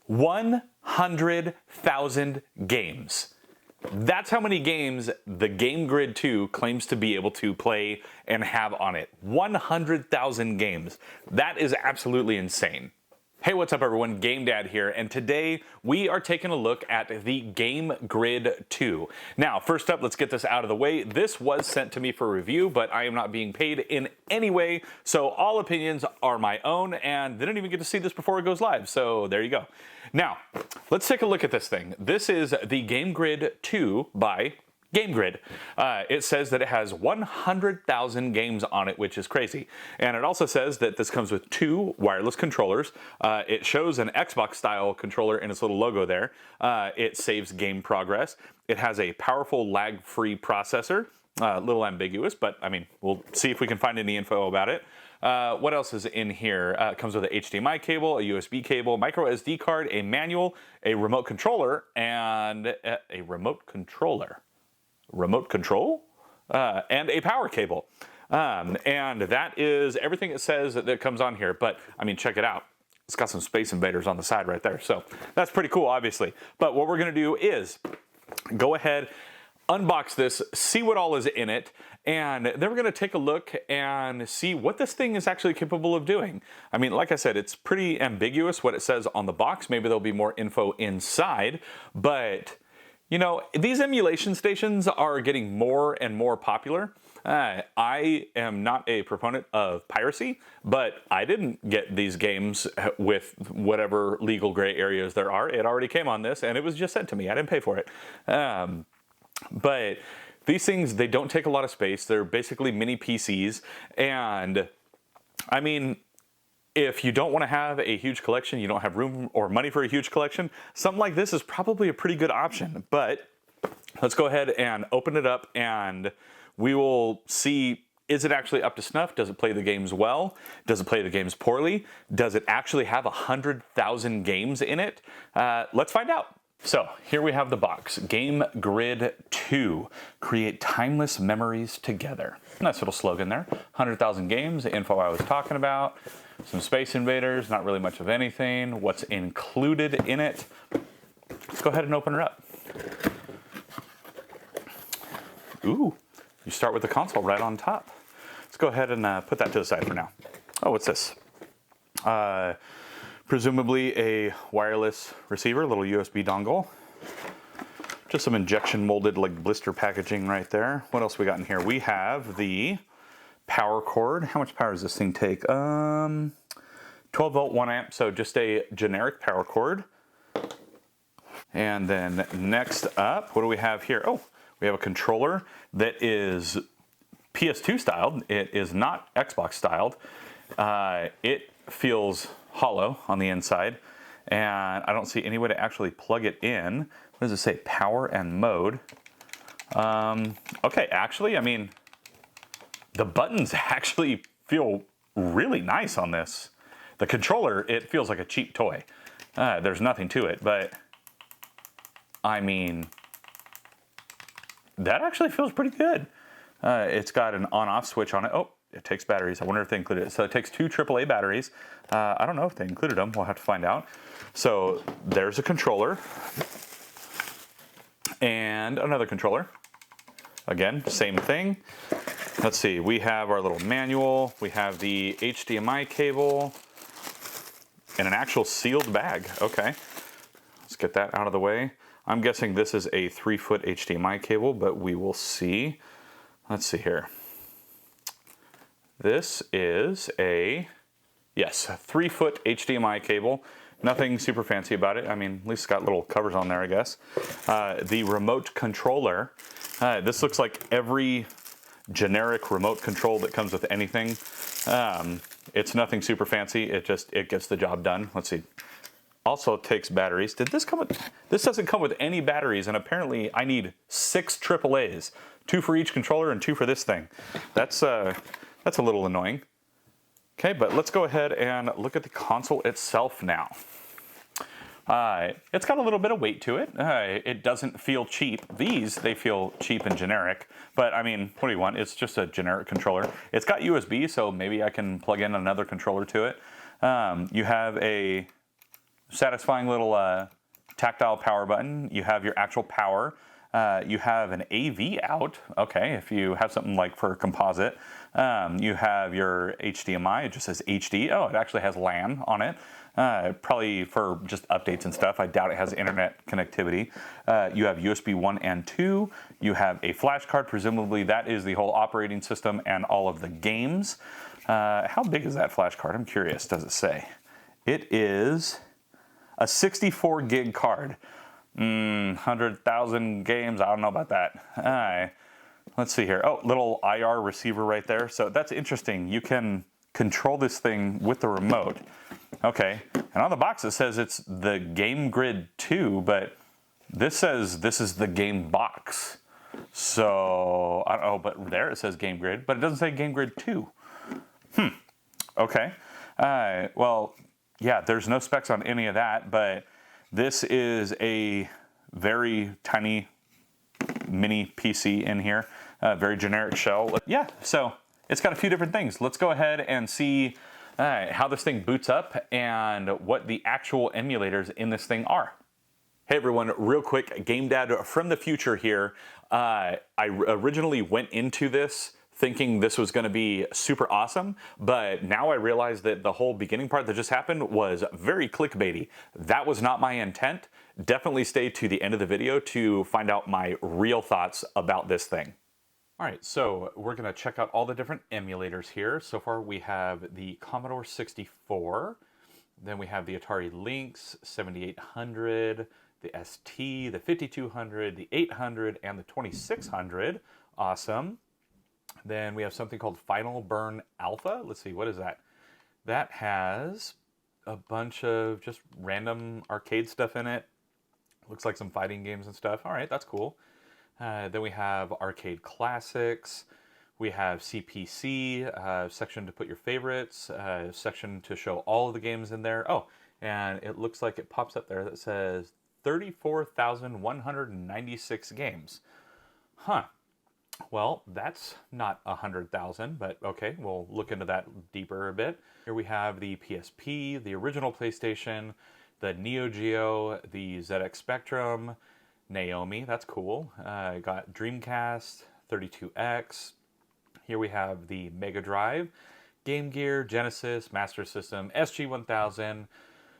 100,000 games. That's how many games the GameGrid 2 claims to be able to play and have on it. 100,000 games. That is absolutely insane. Hey, what's up everyone? Game Dad here, and today we are taking a look at the GameGrid 2. Now, first up, let's get this out of the way. This was sent to me for review, but I am not being paid in any way, so all opinions are my own, and they don't even get to see this before it goes live, so there you go. Now, let's take a look at this thing. This is the GameGrid 2 by GameGrid. It says that it has 100,000 games on it, which is crazy. And it also says that this comes with 2 wireless controllers. It shows an Xbox style controller in its little logo there. It saves game progress. It has a powerful lag-free processor. A little ambiguous, but I mean, we'll see if we can find any info about it. What else is in here? It comes with an HDMI cable, a USB cable, micro SD card, a manual, a remote controller, and a remote controller. Remote control, and a power cable. And that is everything it says that comes on here. But, I mean, check it out. It's got some Space Invaders on the side right there. So that's pretty cool, obviously. But what we're going to do is go ahead, unbox this, see what all is in it, and then we're going to take a look and see what this thing is actually capable of doing. I mean, like I said, it's pretty ambiguous what it says on the box. Maybe there'll be more info inside, but you know, these emulation stations are getting more and more popular. I am not a proponent of piracy, but I didn't get these games with whatever legal gray areas there are. It already came on this, and it was just sent to me. I didn't pay for it. But these things, they don't take a lot of space. They're basically mini PCs, and I mean, if you don't want to have a huge collection, you don't have room or money for a huge collection, something like this is probably a pretty good option. But let's go ahead and open it up and we will see, is it actually up to snuff? Does it play the games well? Does it play the games poorly? Does it actually have 100,000 games in it? Let's find out. So here we have the box, GameGrid 2, create timeless memories together. Nice little slogan there. 100,000 games, the info I was talking about. Some Space Invaders, not really much of anything. What's included in it? Let's go ahead and open her up. Ooh, you start with the console right on top. Let's go ahead and put that to the side for now. Oh, what's this? Presumably a wireless receiver, a little USB dongle. Just some injection molded like blister packaging right there. What else we got in here? We have the power cord. How much power does this thing take? 12 volt, 1 amp, so just a generic power cord. And then next up, what do we have here? Oh, we have a controller that is PS2 styled. It is not Xbox styled. It feels hollow on the inside, and I don't see any way to actually plug it in. What does it say? Power and mode. Okay, actually, I mean, the buttons actually feel really nice on this. The controller, it feels like a cheap toy. There's nothing to it, but I mean, that actually feels pretty good. It's got an on-off switch on it. Oh, it takes batteries. I wonder if they included it. So it takes 2 AAA batteries. I don't know if they included them. We'll have to find out. So there's a controller and another controller. Again, same thing. Let's see. We have our little manual. We have the HDMI cable and an actual sealed bag. Okay. Let's get that out of the way. I'm guessing this is a 3-foot HDMI cable, but we will see. Let's see here. This is a 3-foot HDMI cable. Nothing super fancy about it. I mean, at least it's got little covers on there, I guess. The remote controller. This looks like every generic remote control that comes with anything. It's nothing super fancy. It gets the job done. Let's see. Also takes batteries. Did this come with? This doesn't come with any batteries, and apparently I need 6 AAAs, 2 for each controller and 2 for this thing. That's a little annoying. Okay, but let's go ahead and look at the console itself now. It's got a little bit of weight to it. It doesn't feel cheap. These, they feel cheap and generic, but I mean, what do you want? It's just a generic controller. It's got USB, so maybe I can plug in another controller to it. You have a satisfying little tactile power button. You have your actual power. You have an AV out, okay, if you have something like for composite. You have your HDMI, it just says HD. Oh, it actually has LAN on it. Probably for just updates and stuff. I doubt it has internet connectivity. You have USB 1 and 2. You have a flash card, presumably that is the whole operating system and all of the games. How big is that flash card? I'm curious, does it say? It is a 64 gig card. 100,000 games, I don't know about that. Let's see here. Oh, little IR receiver right there. So that's interesting. You can control this thing with the remote. Okay, and on the box it says it's the GameGrid 2, but this says this is the game box. So, I don't know, but there it says GameGrid, but it doesn't say GameGrid 2. Okay. Well, yeah, there's no specs on any of that, but this is a very tiny mini PC in here, very generic shell. Yeah, so it's got a few different things. Let's go ahead and see how this thing boots up and what the actual emulators in this thing are. Hey everyone, real quick, Game Dad from the future here. I originally went into this thinking this was going to be super awesome, but now I realize that the whole beginning part that just happened was very clickbaity. That was not my intent. Definitely stay to the end of the video to find out my real thoughts about this thing. All right, so we're going to check out all the different emulators here. So far we have the Commodore 64, then we have the Atari Lynx 7800, the ST, the 5200, the 800, and the 2600. Awesome. Then we have something called Final Burn Alpha. Let's see, what is that? That has a bunch of just random arcade stuff in it. Looks like some fighting games and stuff. All right, that's cool. Then we have Arcade Classics. We have CPC, section to put your favorites, section to show all of the games in there. Oh, and it looks like it pops up there that says 34,196 games. Huh. Well, that's not 100,000, but okay, we'll look into that deeper a bit. Here we have the PSP, the original PlayStation, the Neo Geo, the ZX Spectrum, Naomi, that's cool. Got Dreamcast, 32X. Here we have the Mega Drive, Game Gear, Genesis, Master System, SG-1000,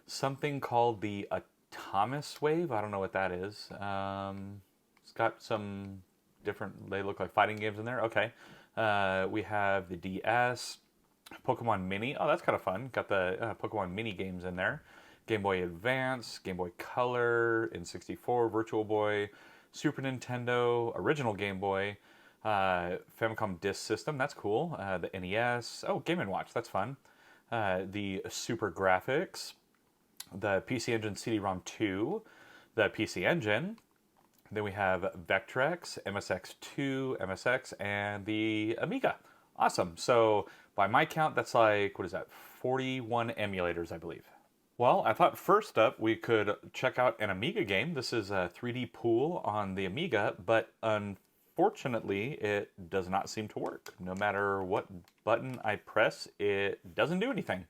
something called the Atomis Wave. I don't know what that is. It's got some different, they look like fighting games in there. Okay. We have the DS, Pokemon Mini. Oh, that's kind of fun. Got the Pokemon Mini games in there. Game Boy Advance, Game Boy Color, N64, Virtual Boy, Super Nintendo, original Game Boy, Famicom Disk System, that's cool. The NES, oh, Game & Watch, that's fun. The Super Graphics, the PC Engine CD-ROM 2, the PC Engine. Then we have Vectrex, MSX2, MSX, and the Amiga. Awesome. So by my count, that's like, what is that, 41 emulators, I believe. Well, I thought first up we could check out an Amiga game. This is a 3D Pool on the Amiga, but unfortunately it does not seem to work. No matter what button I press, it doesn't do anything.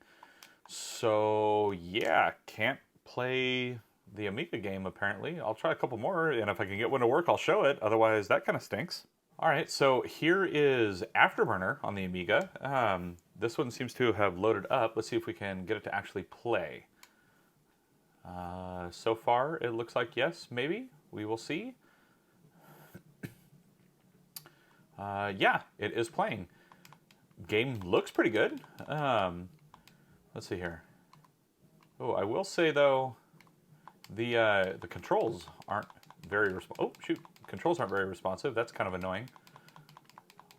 So yeah, can't play the Amiga game apparently. I'll try a couple more, and if I can get one to work, I'll show it. Otherwise, that kind of stinks. All right, so here is Afterburner on the Amiga. This one seems to have loaded up. Let's see if we can get it to actually play. So far, it looks like yes, maybe. We will see. Yeah, it is playing. Game looks pretty good. Let's see here. Oh, I will say though, the controls aren't very oh shoot, controls aren't very responsive. That's kind of annoying.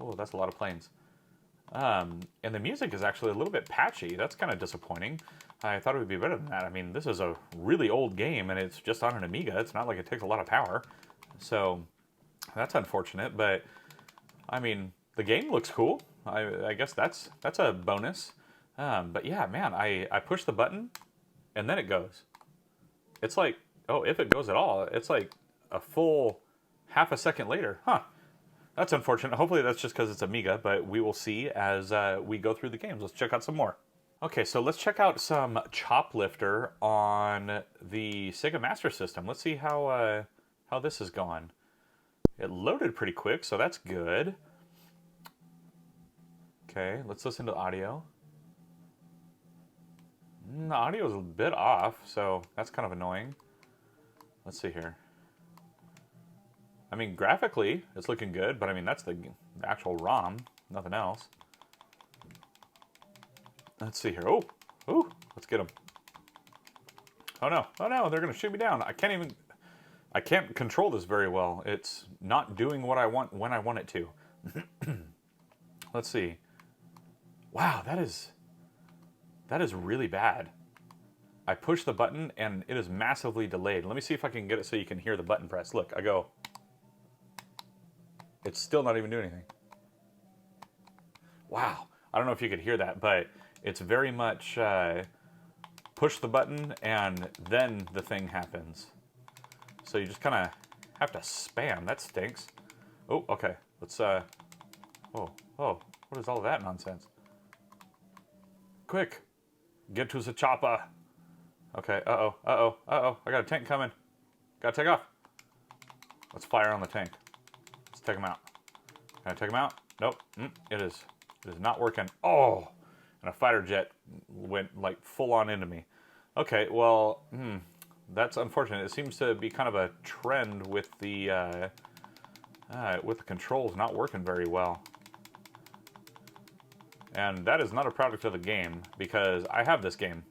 Oh, that's a lot of planes. And the music is actually a little bit patchy. That's kind of disappointing. I thought it would be better than that. I mean, this is a really old game, and it's just on an Amiga. It's not like it takes a lot of power. So that's unfortunate, but I mean, the game looks cool. I guess that's a bonus. But yeah, man, I push the button, and then it goes. It's like, oh, if it goes at all, it's like a full half a second later. Huh. That's unfortunate. Hopefully that's just because it's Amiga, but we will see as we go through the games. Let's check out some more. Okay, so let's check out some Choplifter on the Sega Master System. Let's see how this has gone. It loaded pretty quick, so that's good. Okay, let's listen to the audio. The audio is a bit off, so that's kind of annoying. Let's see here. I mean, graphically, it's looking good, but I mean, that's the actual ROM, nothing else. Let's see here. Oh, let's get them. Oh no, they're gonna shoot me down. I can't control this very well. It's not doing what I want when I want it to. Let's see. Wow, that is really bad. I push the button and it is massively delayed. Let me see if I can get it so you can hear the button press. Look, I go. It's still not even doing anything. Wow. I don't know if you could hear that, but it's very much push the button and then the thing happens. So you just kind of have to spam. That stinks. Oh, okay. Let's, oh, what is all of that nonsense? Quick, get to the chopper. Okay, I got a tank coming. Gotta take off. Let's fire on the tank. Let's take him out. Can I take him out? Nope. It is not working. Oh, and a fighter jet went like full on into me. Okay, well, that's unfortunate. It seems to be kind of a trend with the controls not working very well. And that is not a product of the game, because I have this game,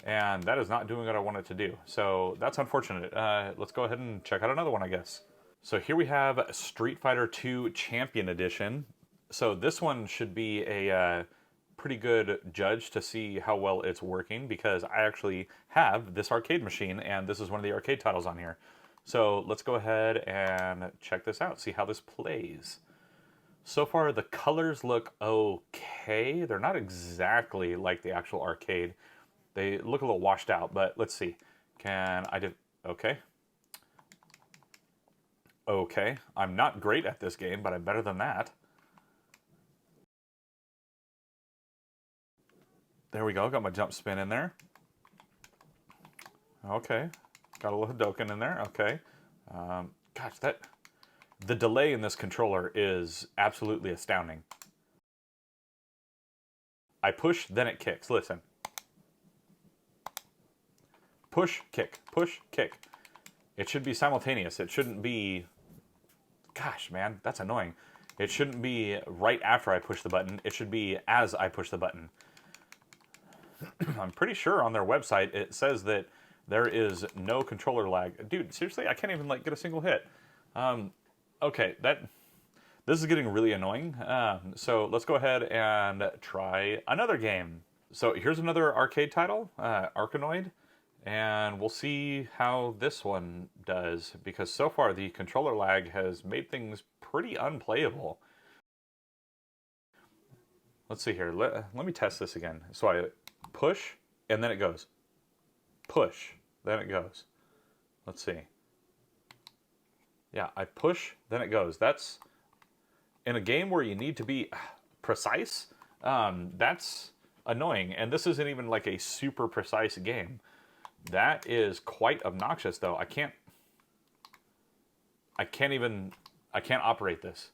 and that is not doing what I want it to do. So that's unfortunate. Let's go ahead and check out another one, I guess. So here we have Street Fighter 2 Champion Edition. So this one should be a pretty good judge to see how well it's working, because I actually have this arcade machine, and this is one of the arcade titles on here. So let's go ahead and check this out, see how this plays. So far, the colors look okay. They're not exactly like the actual arcade. They look a little washed out, but let's see. Can I do... Okay. Okay. I'm not great at this game, but I'm better than that. There we go. Got my jump spin in there. Okay. Got a little Hadoken in there. Okay. Gosh, the delay in this controller is absolutely astounding. I push, then it kicks. Listen. Push, kick. Push, kick. It should be simultaneous. It shouldn't be... Gosh, man, that's annoying. It shouldn't be right after I push the button. It should be as I push the button. I'm pretty sure on their website it says that there is no controller lag. Dude, seriously, I can't even like get a single hit. Okay, this is getting really annoying. So let's go ahead and try another game. So here's another arcade title, Arcanoid, and we'll see how this one does, because so far the controller lag has made things pretty unplayable. Let's see here. Let me test this again. So I push, and then it goes. Push, then it goes. Let's see. Yeah, I push, then it goes. That's, in a game where you need to be precise, that's annoying. And this isn't even like a super precise game. That is quite obnoxious, though. I can't operate this.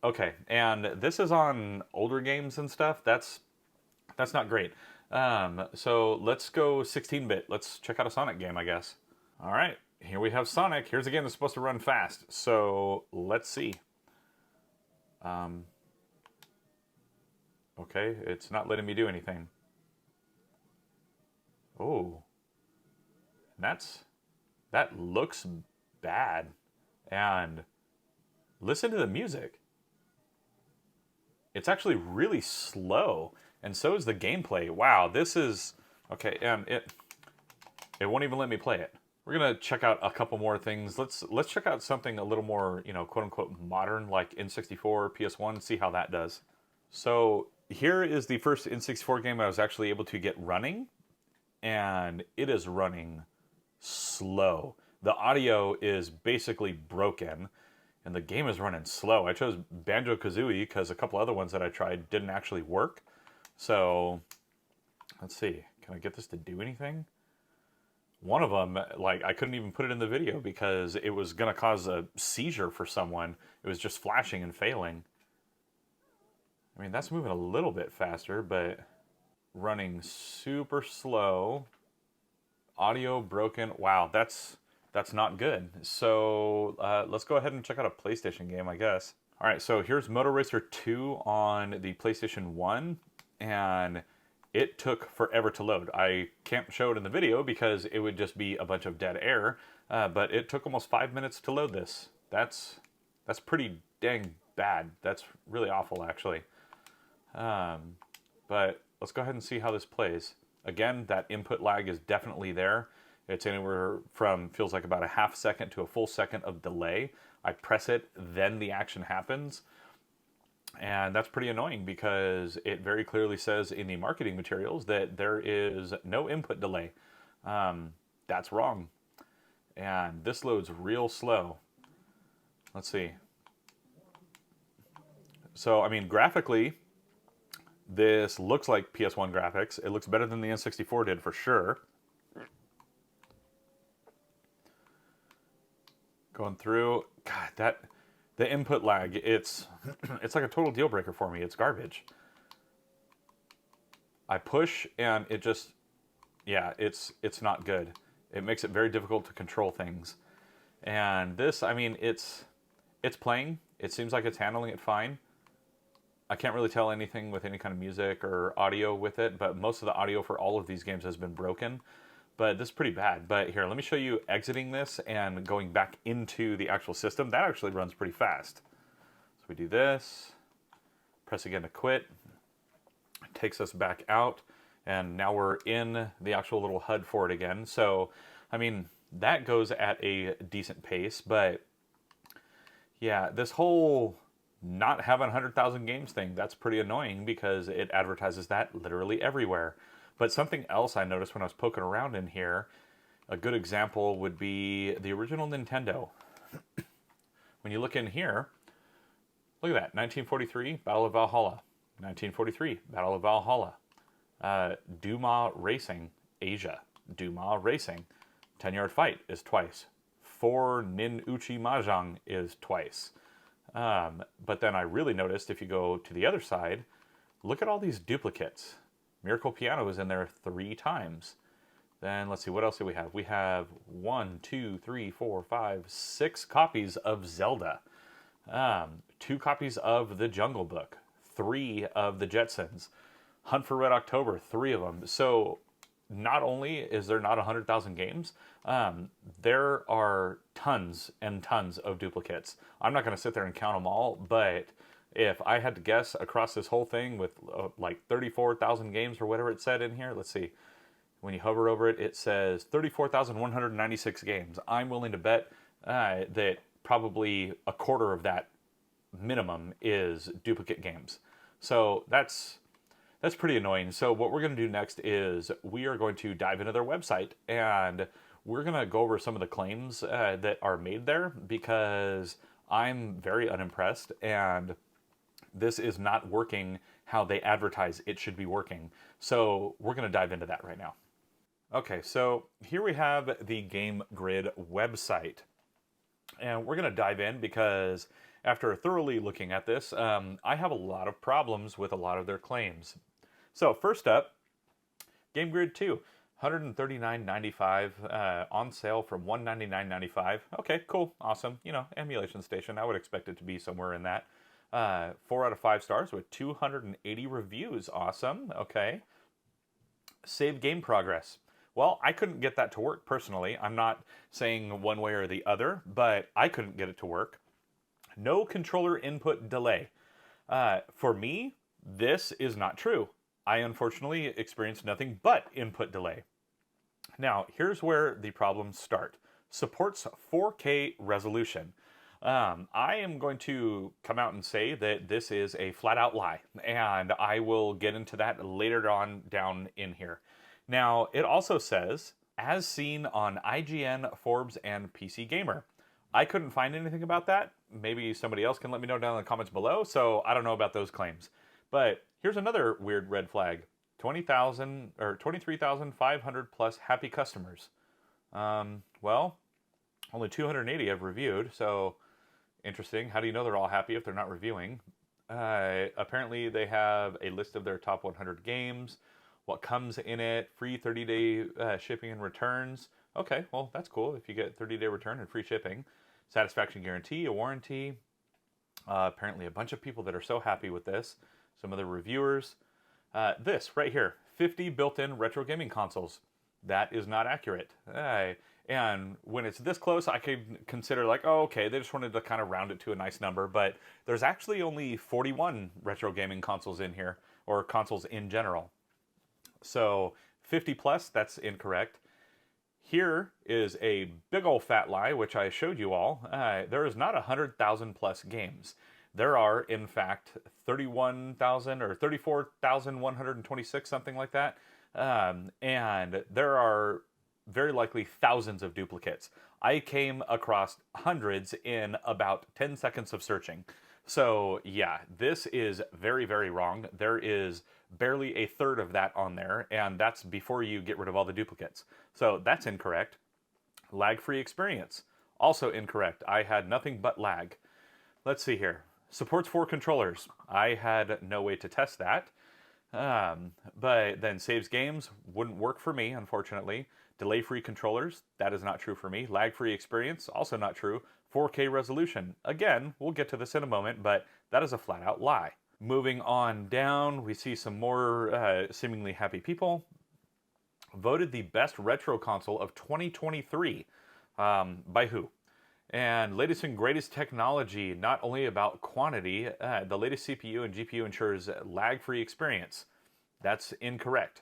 Okay, and this is on older games and stuff. That's not great. So let's go 16-bit. Let's check out a Sonic game, I guess. All right. Here we have Sonic. Here's a game that's supposed to run fast. So let's see. Okay, it's not letting me do anything. Oh, that looks bad. And listen to the music. It's actually really slow, and so is the gameplay. Wow, this is okay, and it won't even let me play it. We're gonna check out a couple more things. Let's check out something a little more, quote unquote modern, like N64, PS1, see how that does. So here is the first N64 game I was actually able to get running, and it is running slow. The audio is basically broken, and the game is running slow. I chose Banjo-Kazooie because a couple other ones that I tried didn't actually work. So Let's see. Can I get this to do anything? One of them, like, I couldn't even put it in the video because it was going to cause a seizure for someone. It was just flashing and failing. I mean, that's moving a little bit faster, but running super slow. Audio broken. Wow, that's not good. So let's go ahead and check out a PlayStation game, I guess. All right, so here's Motor Racer 2 on the PlayStation 1, and it took forever to load. I can't show it in the video because it would just be a bunch of dead air, but it took almost 5 minutes to load this. That's pretty dang bad. That's really awful, actually. But let's go ahead and see how this plays. Again, that input lag is definitely there. It's anywhere from, feels like about a half second to a full second of delay. I press it, then the action happens. And that's pretty annoying because it very clearly says in the marketing materials that there is no input delay. That's wrong. And this loads real slow. Let's see. So, I mean, graphically, this looks like PS1 graphics. It looks better than the N64 did for sure. Going through, God, the input lag, it's like a total deal breaker for me. It's garbage. I push and it just, yeah, it's not good. It makes it very difficult to control things. And this, I mean, it's playing. It seems like it's handling it fine. I can't really tell anything with any kind of music or audio with it, but most of the audio for all of these games has been broken. But this is pretty bad. But here, let me show you exiting this and going back into the actual system. That actually runs pretty fast. So we do this, press again to quit. It takes us back out, and now we're in the actual little HUD for it again. So, I mean, that goes at a decent pace, but yeah, this whole not having 100,000 games thing, that's pretty annoying because it advertises that literally everywhere. But something else I noticed when I was poking around in here, a good example would be the original Nintendo. When you look in here, look at that, 1943, Battle of Valhalla. 1943, Battle of Valhalla. Duma Racing, Asia. Duma Racing. 10-Yard Fight is twice. 4 Nin Uchi Mahjong is twice. But then I really noticed if you go to the other side, look at all these duplicates. Miracle Piano is in there 3 times. Then let's see, what else do we have? We have 1, 2, 3, 4, 5, 6 copies of Zelda. 2 copies of The Jungle Book. 3 of The Jetsons. Hunt for Red October, 3 of them. So not only is there not 100,000 games, there are tons and tons of duplicates. I'm not going to sit there and count them all, but if I had to guess across this whole thing with like 34,000 games or whatever it said in here, let's see. When you hover over it, it says 34,196 games. I'm willing to bet that probably a quarter of that minimum is duplicate games. So that's pretty annoying. So what we're going to do next is we are going to dive into their website and we're going to go over some of the claims that are made there because I'm very unimpressed and this is not working how they advertise it should be working. So we're going to dive into that right now. Okay, so here we have the GameGrid website. And we're going to dive in because after thoroughly looking at this, I have a lot of problems with a lot of their claims. So first up, GameGrid 2, $139.95 on sale from $199.95. Okay, cool, awesome. You know, emulation station. I would expect it to be somewhere in that. 4 out of 5 stars with 280 reviews. Awesome. Okay. Save game progress. Well, I couldn't get that to work personally. I'm not saying one way or the other, but I couldn't get it to work. No controller input delay. For me, this is not true. I unfortunately experienced nothing but input delay. Now, here's where the problems start. Supports 4K resolution. I am going to come out and say that this is a flat-out lie, and I will get into that later on down in here. Now, it also says, as seen on IGN, Forbes, and PC Gamer. I couldn't find anything about that. Maybe somebody else can let me know down in the comments below, so I don't know about those claims. But here's another weird red flag. 20,000 or 23,500 plus happy customers. Well, only 280 I've reviewed, so interesting. How do you know they're all happy if they're not reviewing? Apparently, they have a list of their top 100 games, what comes in it, free 30-day shipping and returns. Okay, well, that's cool if you get 30-day return and free shipping. Satisfaction guarantee, a warranty. Apparently, a bunch of people that are so happy with this. Some of the reviewers. This right here, 50 built-in retro gaming consoles. That is not accurate. And when it's this close, I could consider like, oh, okay, they just wanted to kind of round it to a nice number. But there's actually only 41 retro gaming consoles in here, or consoles in general. So 50 plus, that's incorrect. Here is a big old fat lie, which I showed you all. There is not 100,000 plus games. There are, in fact, 31,000 or 34,126, something like that. And there are very likely thousands of duplicates. I came across hundreds in about 10 seconds of searching. So yeah, this is very, very wrong. There is barely a third of that on there, and that's before you get rid of all the duplicates. So that's incorrect. Lag-free experience, also incorrect. I had nothing but lag. Let's see here. Supports 4 controllers. I had no way to test that. But then saves games wouldn't work for me, unfortunately. Delay-free controllers, that is not true for me. Lag-free experience, also not true. 4K resolution, again, we'll get to this in a moment, but that is a flat-out lie. Moving on down, we see some more seemingly happy people. Voted the best retro console of 2023. By who? And latest and greatest technology, not only about quantity, the latest CPU and GPU ensures lag-free experience. That's incorrect.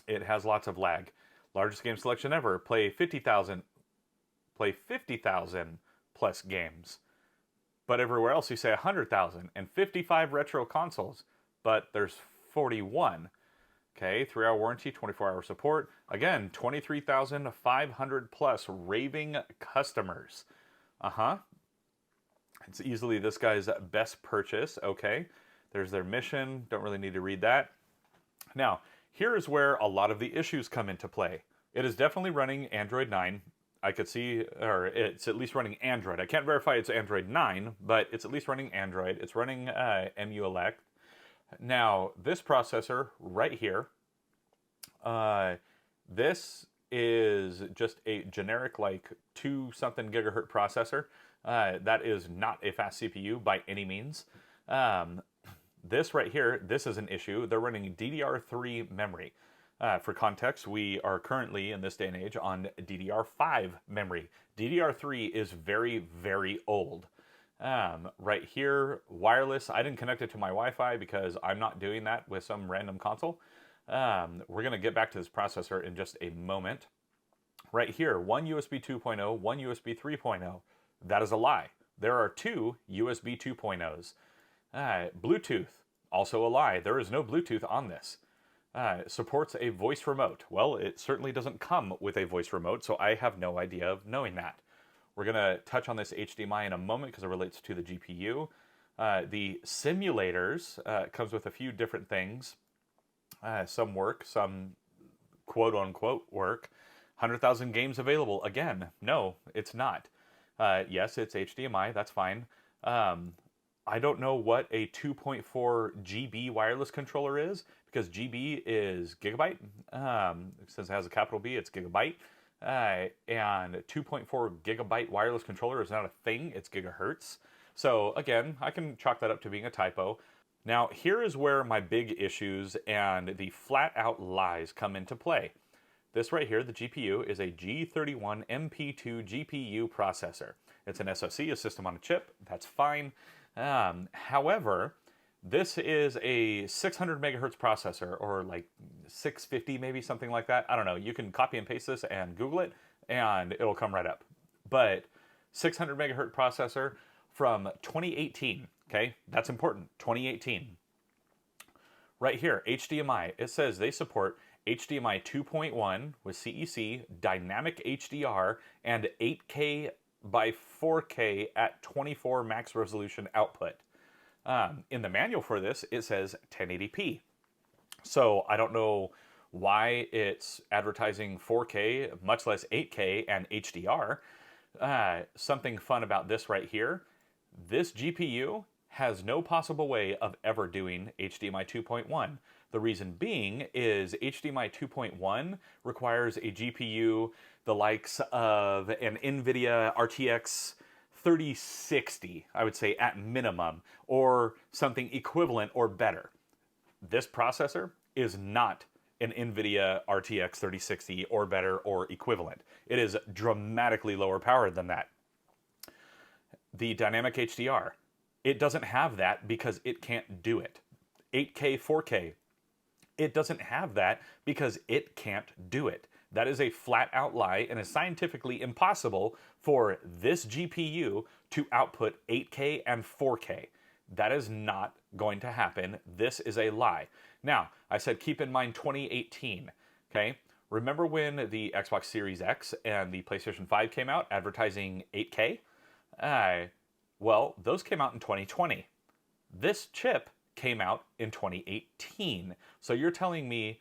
It has lots of lag. Largest game selection ever. Play 50,000 plus games. But everywhere else you say 100,000 and 55 retro consoles, but there's 41. Okay, 3-hour warranty, 24-hour support. Again, 23,500 plus raving customers. It's easily this guy's best purchase. Okay, there's their mission. Don't really need to read that. Now, here is where a lot of the issues come into play. It is definitely running Android 9. I could see, or it's at least running Android. I can't verify it's Android 9, but it's at least running Android. It's running Emulators. Now, this processor right here, this is just a generic like 2-something gigahertz processor. That is not a fast CPU by any means. This right here, this is an issue. They're running DDR3 memory. For context, we are currently, in this day and age, on DDR5 memory. DDR3 is very, very old. Right here, wireless. I didn't connect it to my Wi-Fi because I'm not doing that with some random console. We're going to get back to this processor in just a moment. Right here, one USB 2.0, one USB 3.0. That is a lie. There are 2 USB 2.0s. Bluetooth, also a lie. There is no Bluetooth on this. Supports a voice remote. Well, it certainly doesn't come with a voice remote, so I have no idea of knowing that. We're going to touch on this HDMI in a moment because it relates to the GPU. The simulators comes with a few different things. Some work, some quote-unquote work. 100,000 games available. Again, no, it's not. Yes, it's HDMI. That's fine. I don't know what a 2.4 GB wireless controller is because GB is gigabyte. Since it has a capital B, it's gigabyte. And 2.4 gigabyte wireless controller is not a thing. It's gigahertz. So again, I can chalk that up to being a typo. Now, here is where my big issues and the flat-out lies come into play. This right here, the GPU, is a G31 MP2 GPU processor. It's an SoC, a system on a chip. That's fine. However, this is a 600 megahertz processor, or like 650 maybe, something like that. I don't know. You can copy and paste this and Google it, and it'll come right up. But 600 megahertz processor from 2018. Okay, that's important. 2018. Right here, HDMI. It says they support HDMI 2.1 with CEC, dynamic HDR, and 8K by 4K at 24 max resolution output. In the manual for this, it says 1080p. So I don't know why it's advertising 4K, much less 8K and HDR. Something fun about this right here, this GPU has no possible way of ever doing HDMI 2.1. The reason being is HDMI 2.1 requires a GPU the likes of an NVIDIA RTX 3060, I would say at minimum, or something equivalent or better. This processor is not an NVIDIA RTX 3060 or better or equivalent. It is dramatically lower powered than that. The dynamic HDR, it doesn't have that because it can't do it. 8K, 4K, it doesn't have that because it can't do it. That is a flat out lie and is scientifically impossible for this GPU to output 8K and 4K. That is not going to happen. This is a lie. Now, I said keep in mind 2018, okay? Remember when the Xbox Series X and the PlayStation 5 came out advertising 8K? Well, those came out in 2020. This chip came out in 2018. So you're telling me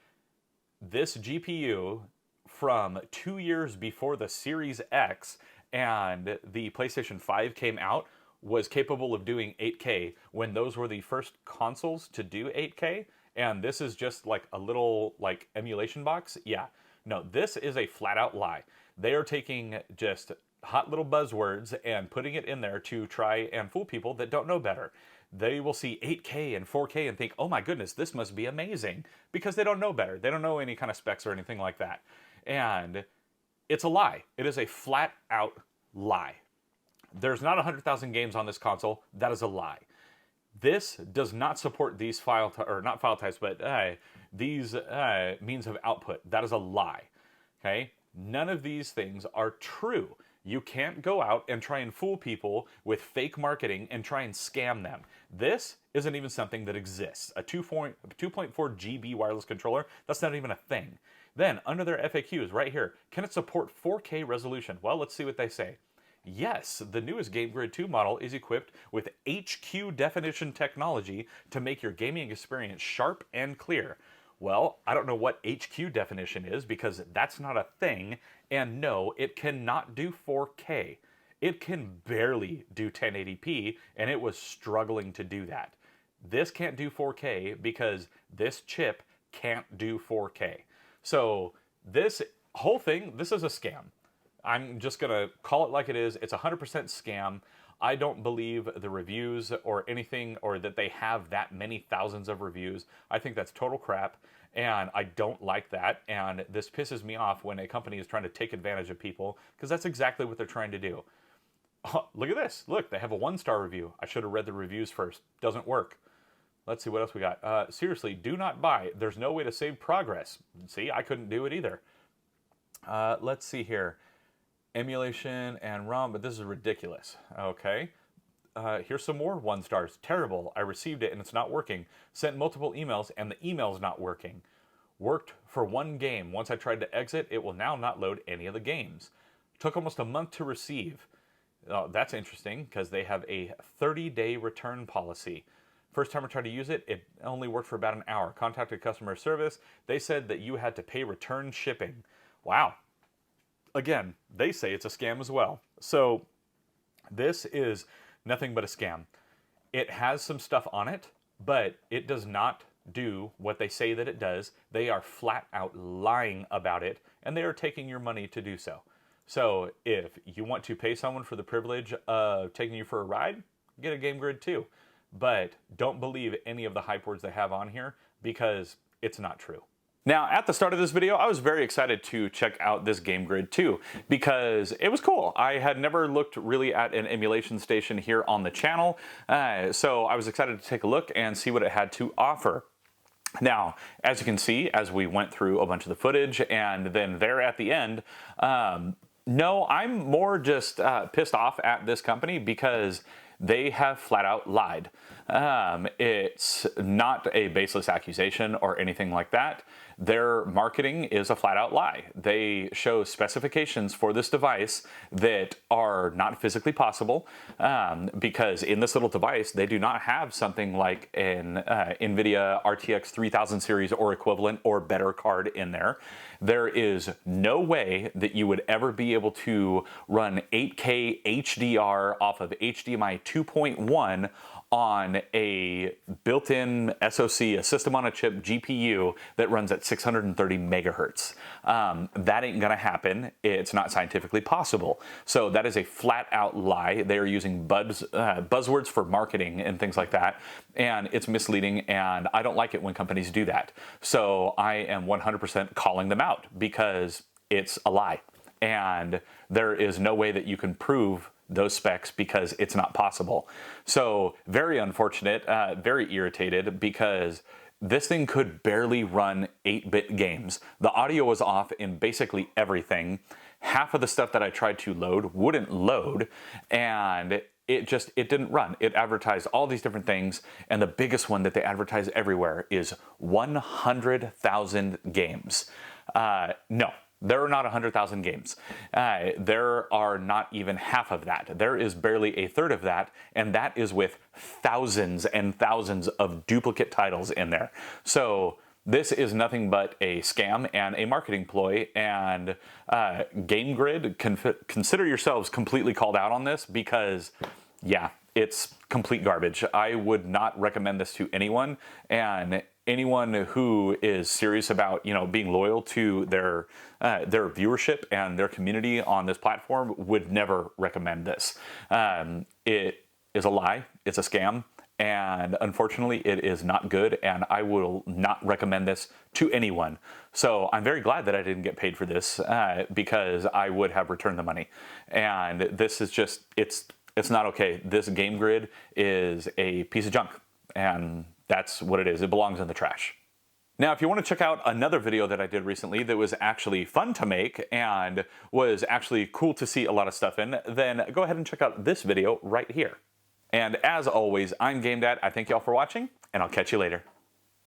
this GPU from 2 years before the Series X and the PlayStation 5 came out was capable of doing 8K when those were the first consoles to do 8K, and this is just like a little like emulation box? Yeah. No, this is a flat out lie. They are taking just hot little buzzwords and putting it in there to try and fool people that don't know better. They will see 8K and 4K and think, oh my goodness, this must be amazing, because they don't know better. They don't know any kind of specs or anything like that. And it's a lie. It is a flat out lie. There's not 100,000 games on this console. That is a lie. This does not support these not file types, but these means of output. That is a lie. Okay? None of these things are true. You can't go out and try and fool people with fake marketing and try and scam them. This isn't even something that exists. A 2.4 GB wireless controller, that's not even a thing. Then, under their FAQs, right here, can it support 4K resolution? Well, let's see what they say. Yes, the newest GameGrid 2 model is equipped with HQ definition technology to make your gaming experience sharp and clear. Well, I don't know what HQ definition is because that's not a thing, and no, it cannot do 4K. It can barely do 1080p, and it was struggling to do that. This can't do 4K because this chip can't do 4K. So this whole thing, this is a scam. I'm just going to call it like it is. It's 100% scam. I don't believe the reviews or anything, or that they have that many thousands of reviews. I think that's total crap, and I don't like that. And this pisses me off when a company is trying to take advantage of people, because that's exactly what they're trying to do. Oh, look at this. Look, they have a 1-star review. I should have read the reviews first. Doesn't work. Let's see what else we got. Seriously, do not buy. There's no way to save progress. See, I couldn't do it either. Let's see here. Emulation and ROM, but this is ridiculous. Okay. Here's some more 1 stars. Terrible. I received it and it's not working. Sent multiple emails and the email's not working. Worked for 1 game. Once I tried to exit, it will now not load any of the games. Took almost a month to receive. That's interesting because they have a 30-day return policy. First time I tried to use it, it only worked for about an hour. Contacted customer service. They said that you had to pay return shipping. Wow. Again, they say it's a scam as well. So this is nothing but a scam. It has some stuff on it, but it does not do what they say that it does. They are flat out lying about it, and they are taking your money to do so. So if you want to pay someone for the privilege of taking you for a ride, get a GameGrid 2. But don't believe any of the hype words they have on here, because it's not true. Now, at the start of this video, I was very excited to check out this GameGrid 2 because it was cool. I had never looked really at an emulation station here on the channel, so I was excited to take a look and see what it had to offer. Now, as you can see, as we went through a bunch of the footage and then there at the end, no, I'm more just pissed off at this company because they have flat out lied. It's not a baseless accusation or anything like that. Their marketing is a flat out lie. They show specifications for this device that are not physically possible, because in this little device they do not have something like an NVIDIA RTX 3000 series or equivalent or better card in there. There is no way that you would ever be able to run 8K HDR off of HDMI 2.1 on a built-in SoC, a system-on-a-chip GPU that runs at 630 megahertz. That ain't gonna happen. It's not scientifically possible. So that is a flat-out lie. They are using buzzwords for marketing and things like that, and it's misleading, and I don't like it when companies do that. So I am 100% calling them out because it's a lie, and there is no way that you can prove those specs because it's not possible. So very unfortunate, very irritated, because this thing could barely run 8-bit games. The audio was off in basically everything. Half of the stuff that I tried to load wouldn't load, and it didn't run. It advertised all these different things, and the biggest one that they advertise everywhere is 100,000 games. No. There are not 100,000 games. There are not even half of that. There is barely a third of that, and that is with thousands and thousands of duplicate titles in there. So this is nothing but a scam and a marketing ploy, and GameGrid, consider yourselves completely called out on this, because yeah, it's complete garbage. I would not recommend this to anyone, and anyone who is serious about, you know, being loyal to their viewership and their community on this platform would never recommend this. It is a lie. It's a scam. And unfortunately, it is not good, and I will not recommend this to anyone. So I'm very glad that I didn't get paid for this, because I would have returned the money. And this is just, it's not okay. This GameGrid is a piece of junk, and that's what it is. It belongs in the trash. Now, if you want to check out another video that I did recently that was actually fun to make and was actually cool to see a lot of stuff in, then go ahead and check out this video right here. And as always, I'm GameDad. I thank y'all for watching, and I'll catch you later.